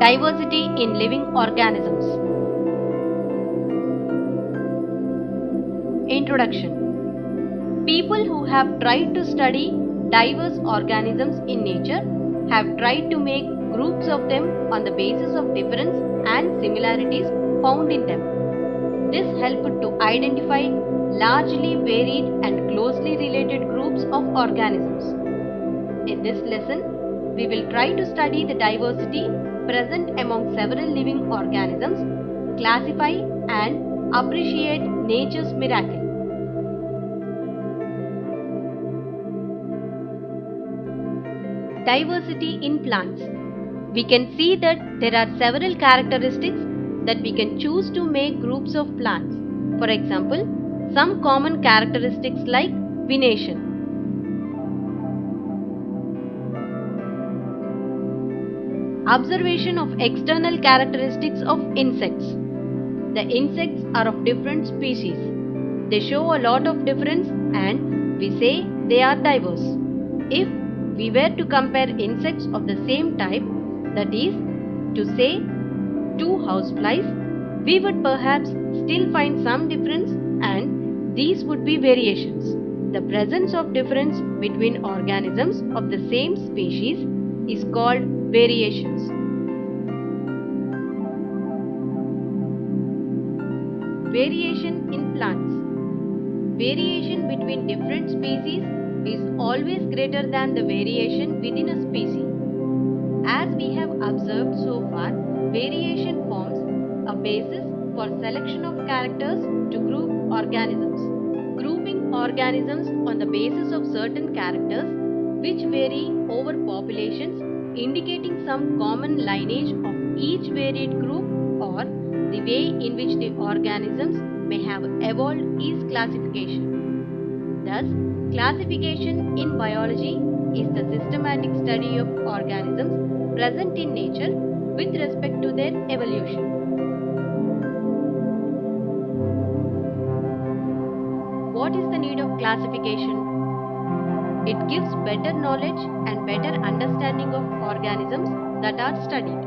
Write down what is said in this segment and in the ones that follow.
Diversity in living organisms. Introduction. People who have tried to study diverse organisms in nature have tried to make groups of them on the basis of difference and similarities found in them. This helped to identify largely varied and closely related groups of organisms. In this lesson, we will try to study the diversity present among several living organisms, classify and appreciate nature's miracle. Diversity in plants. We can see that there are several characteristics that we can choose to make groups of plants. For example, some common characteristics like venation. Observation of external characteristics of insects. The insects are of different species. They show a lot of difference and we say they are diverse. If we were to compare insects of the same type, that is, to say, two houseflies, we would perhaps still find some difference and these would be variations. The presence of difference between organisms of the same species is called variations. Variation in plants. Variation between different species is always greater than the variation within a species. As we have observed so far, variation forms a basis for selection of characters to group organisms. Grouping organisms on the basis of certain characters which vary over populations, indicating some common lineage of each varied group or the way in which the organisms may have evolved is classification. Thus, classification in biology is the systematic study of organisms present in nature with respect to their evolution. What is the need of classification? It gives better knowledge and better understanding of organisms that are studied.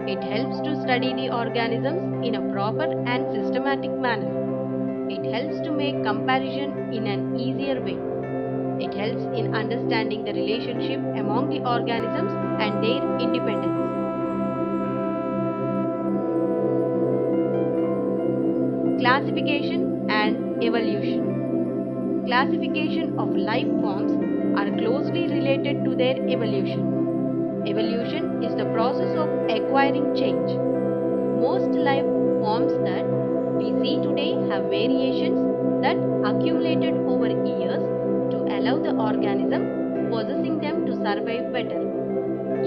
It helps to study the organisms in a proper and systematic manner. It helps to make comparison in an easier way. It helps in understanding the relationship among the organisms and their independence. Classification and evolution. Classification of life forms are closely related to their evolution. Evolution is the process of acquiring change. Most life forms that we see today have variations that accumulated over years to allow the organism possessing them to survive better.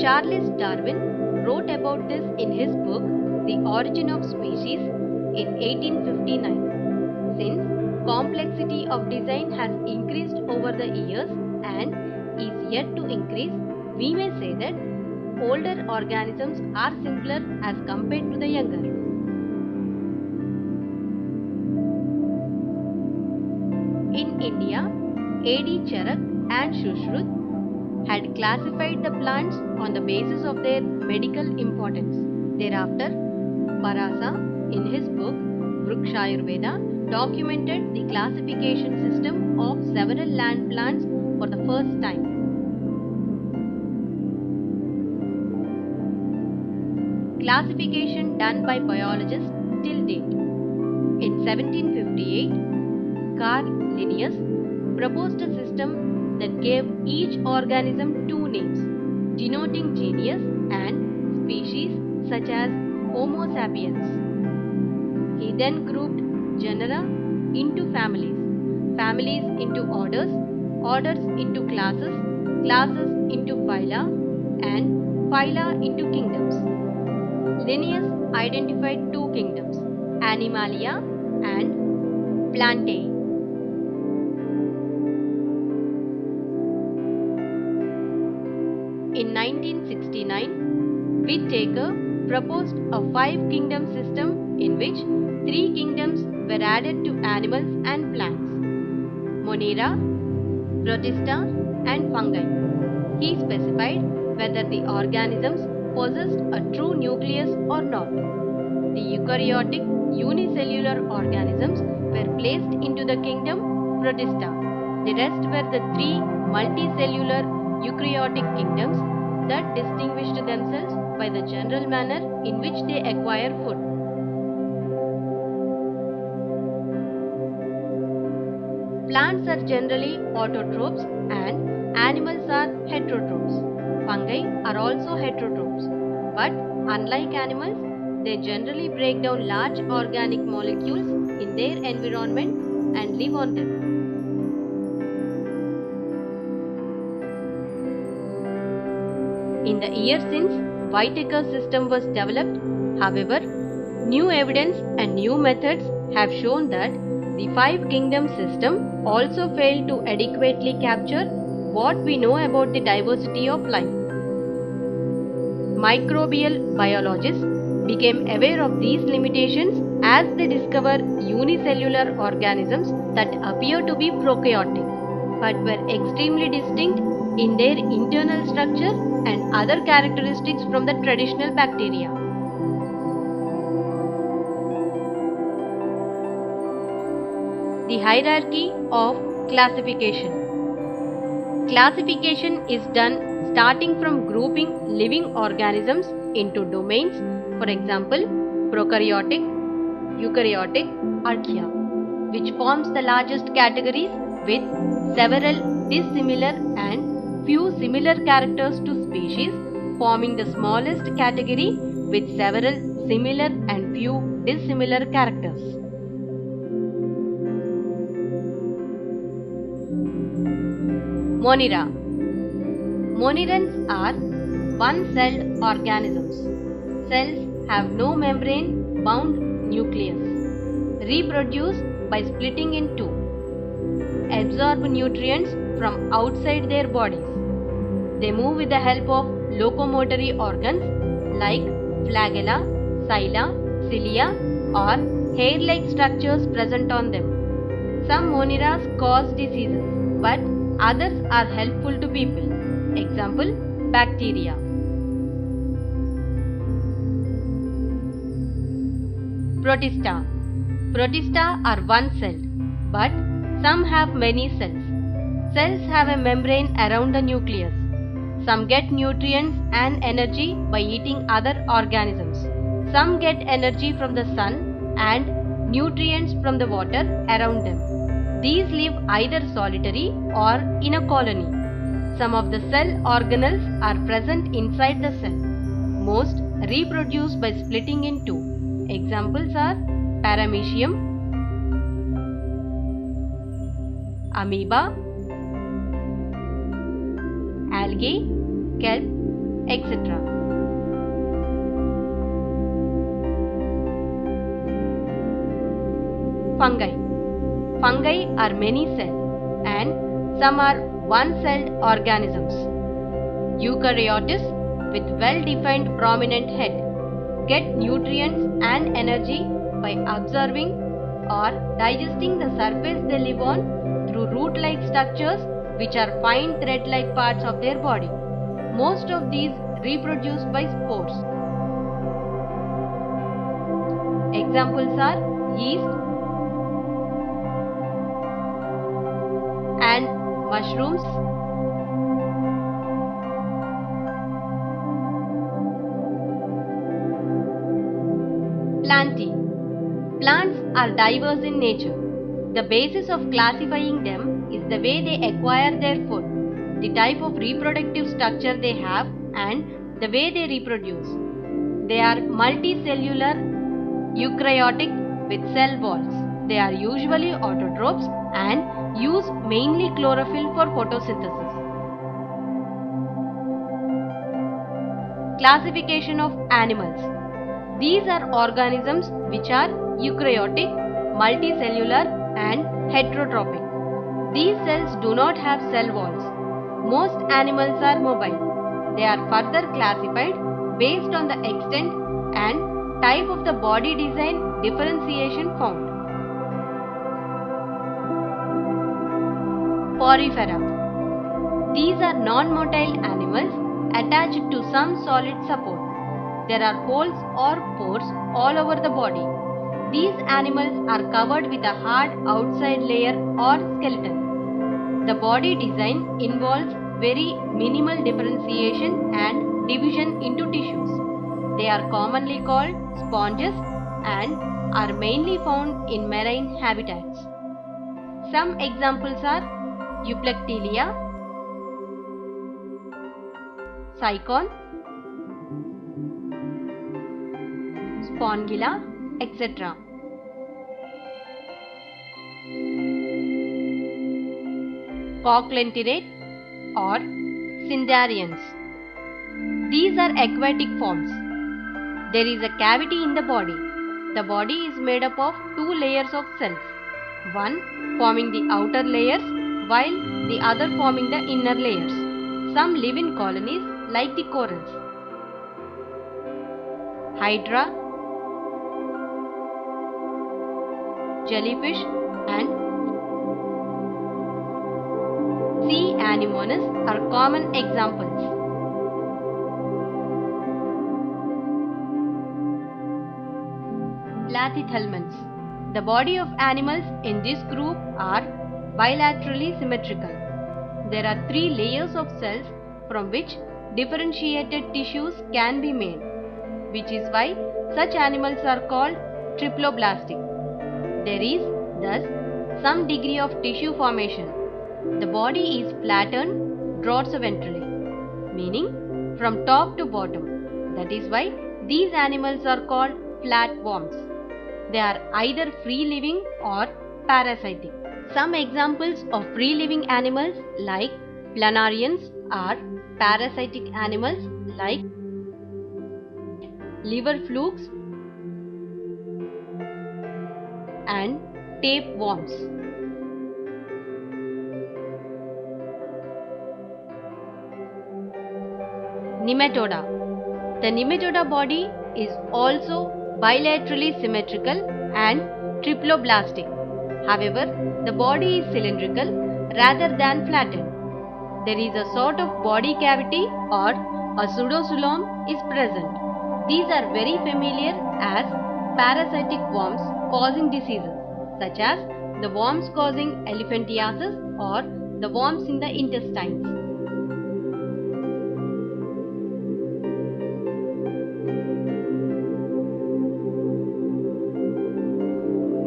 Charles Darwin wrote about this in his book The Origin of Species in 1859. Since complexity of design has increased over the years and is yet to increase, we may say that older organisms are simpler as compared to the younger. In India, A.D. Charak and Sushruth had classified the plants on the basis of their medical importance. Thereafter, Parasa, in his book Vrukshayurveda, documented the classification system of several land plants for the first time. Classification done by biologists till date. In 1758, Carl Linnaeus proposed a system that gave each organism two names, denoting genus and species such as Homo sapiens. He then grouped genera into families, families into orders, orders into classes, classes into phyla, and phyla into kingdoms. Linnaeus identified two kingdoms, Animalia and Plantae. In 1969, Whittaker proposed a five-kingdom system in which three kingdoms were added to animals and plants: Monera, Protista, and fungi. He specified whether the organisms possessed a true nucleus or not. The eukaryotic unicellular organisms were placed into the kingdom Protista. The rest were the three multicellular eukaryotic kingdoms that distinguished themselves by the general manner in which they acquire food. Plants are generally autotrophs and animals are heterotrophs. Fungi are also heterotrophs, but unlike animals, they generally break down large organic molecules in their environment and live on them. In the years since Whittaker's system was developed, however, new evidence and new methods have shown that the five kingdom system also failed to adequately capture what we know about the diversity of life. Microbial biologists became aware of these limitations as they discovered unicellular organisms that appear to be prokaryotic but were extremely distinct in their internal structure and other characteristics from the traditional bacteria. The hierarchy of classification. Classification is done starting from grouping living organisms into domains, for example, prokaryotic, eukaryotic, archaea, which forms the largest categories with several dissimilar and few similar characters to species, forming the smallest category with several similar and few dissimilar characters. Monera. Monerans are one-celled organisms. Cells have no membrane-bound nucleus. Reproduce by splitting in two. Absorb nutrients from outside their bodies. They move with the help of locomotory organs like flagella, xyla, cilia, or hair-like structures present on them. Some moneras cause diseases, but others are helpful to people. Example, bacteria. Protista. Protista are one-celled, but some have many cells. Cells have a membrane around the nucleus. Some get nutrients and energy by eating other organisms. Some get energy from the sun and nutrients from the water around them. These live either solitary or in a colony. Some of the cell organelles are present inside the cell. Most reproduce by splitting in two. Examples are paramecium, amoeba, algae, kelp, etc. Fungi. Fungi are many-celled and some are one-celled organisms. Eukaryotes with well-defined prominent head get nutrients and energy by absorbing or digesting the surface they live on through root-like structures which are fine thread-like parts of their body. Most of these reproduce by spores. Examples are yeast and mushrooms. Plantae. Plants are diverse in nature. The basis of classifying them is the way they acquire their food, the type of reproductive structure they have, and the way they reproduce. They are multicellular, eukaryotic with cell walls. They are usually autotrophs and use mainly chlorophyll for photosynthesis. Classification of animals. These are organisms which are eukaryotic, multicellular and heterotrophic. These cells do not have cell walls. Most animals are mobile. They are further classified based on the extent and type of the body design differentiation found. Porifera. These are non-motile animals attached to some solid support. There are holes or pores all over the body. These animals are covered with a hard outside layer or skeleton. The body design involves very minimal differentiation and division into tissues. They are commonly called sponges and are mainly found in marine habitats. Some examples are Euplectelia, Cycon, Spongilla, etc. Cochlenterate or Cnidarians. These are aquatic forms. There is a cavity in the body. The body is made up of two layers of cells, one forming the outer layers while the other forming the inner layers. Some live in colonies like the corals. Hydra, jellyfish and sea anemones are common examples. Platyhelminths. The body of animals in this group are bilaterally symmetrical. There are three layers of cells from which differentiated tissues can be made, which is why such animals are called triploblastic. There is thus some degree of tissue formation. The body is flattened dorsoventrally, meaning from top to bottom. That is why these animals are called flatworms. They are either free-living or parasitic. Some examples of free-living animals like planarians are parasitic animals like liver flukes and tapeworms. Nematoda. The nematoda body is also bilaterally symmetrical and triploblastic. However, the body is cylindrical rather than flattened. There is a sort of body cavity or a pseudocoelom is present. These are very familiar as parasitic worms causing diseases such as the worms causing elephantiasis or the worms in the intestines.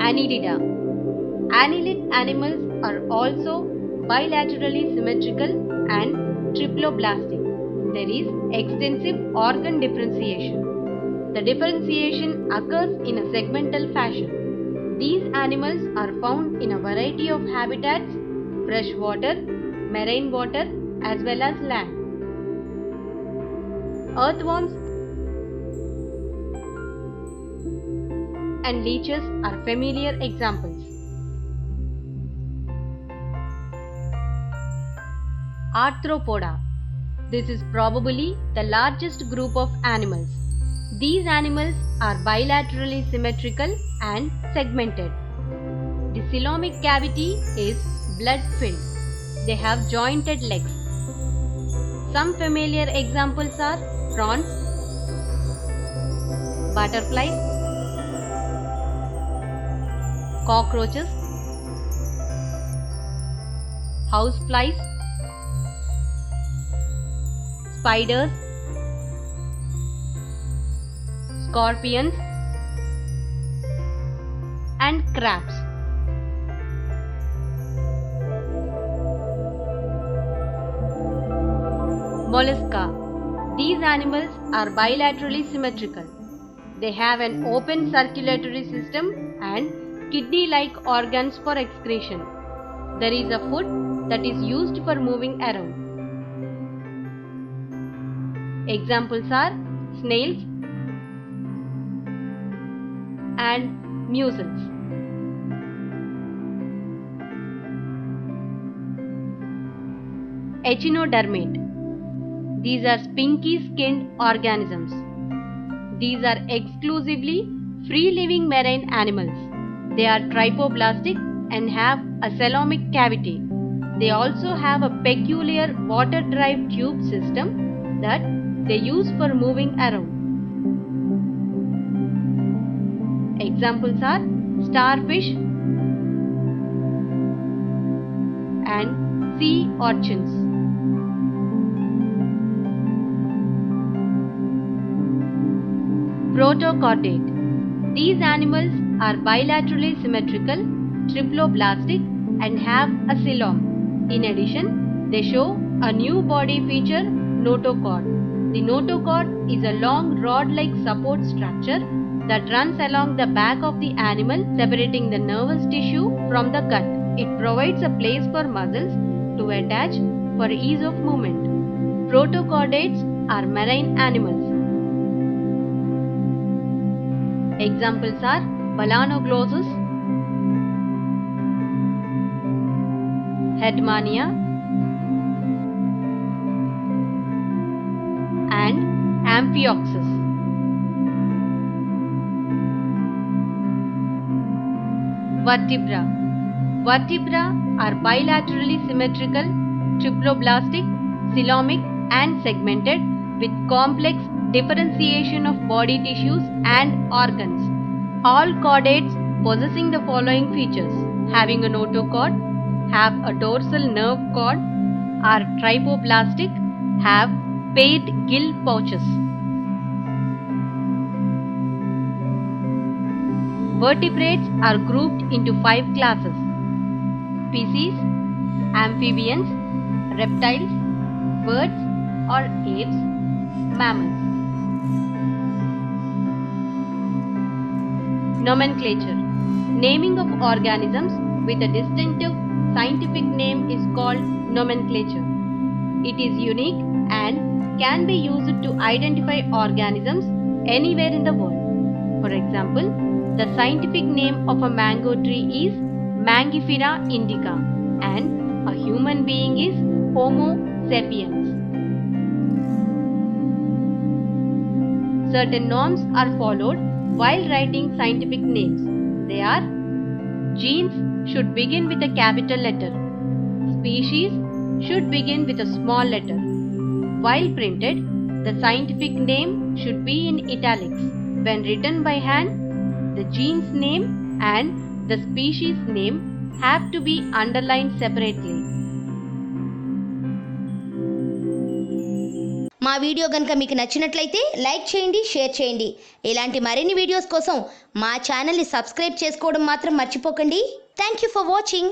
Annelida. Annelid animals are also bilaterally symmetrical and triploblastic. There is extensive organ differentiation. The differentiation occurs in a segmental fashion. These animals are found in a variety of habitats, freshwater, marine water as well as land. Earthworms and leeches are familiar examples. Arthropoda. This is probably the largest group of animals. These animals are bilaterally symmetrical and segmented. The coelomic cavity is blood-filled. They have jointed legs. Some familiar examples are prawns, butterflies, cockroaches, houseflies, spiders, scorpions and crabs. Mollusca. These animals are bilaterally symmetrical. They have an open circulatory system and kidney-like organs for excretion. There is a foot that is used for moving around. Examples are snails and mussels. Echinodermate. These are spinky-skinned organisms. These are exclusively free-living marine animals. They are trypoblastic and have a coelomic cavity. They also have a peculiar water-drive tube system that they use for moving around. Examples are starfish and sea urchins. Protochordate. These animals are bilaterally symmetrical, triploblastic and have a coelom. In addition, they show a new body feature, notochord. The notochord is a long rod-like support structure that runs along the back of the animal, separating the nervous tissue from the gut. It provides a place for muscles to attach for ease of movement. Protochordates are marine animals. Examples are Balanoglossus, Hedmania, and Amphioxus. Vertebra. Vertebra are bilaterally symmetrical, triploblastic, coelomic and segmented with complex differentiation of body tissues and organs. All chordates possessing the following features: having a notochord, have a dorsal nerve cord, are trypoblastic, have paired gill pouches. Vertebrates are grouped into 5 classes: species, amphibians, reptiles, birds or apes, mammals. Nomenclature. Naming of organisms with a distinctive scientific name is called nomenclature. It is unique and can be used to identify organisms anywhere in the world. For example, the scientific name of a mango tree is Mangifera indica and a human being is Homo sapiens. Certain norms are followed while writing scientific names. They are: genes should begin with a capital letter. Species should begin with a small letter. While printed, the scientific name should be in italics. When written by hand, the gene's name and the species name have to be underlined separately. మా video గనుక మీకు నచ్చినట్లయితే like చేయండి, share చేయండి. ఇలాంటి మరిన్ని videos కోసం మా ఛానల్ని సబ్స్క్రైబ్ చేసుకోవడం మాత్రం మర్చిపోకండి. Thank you for watching.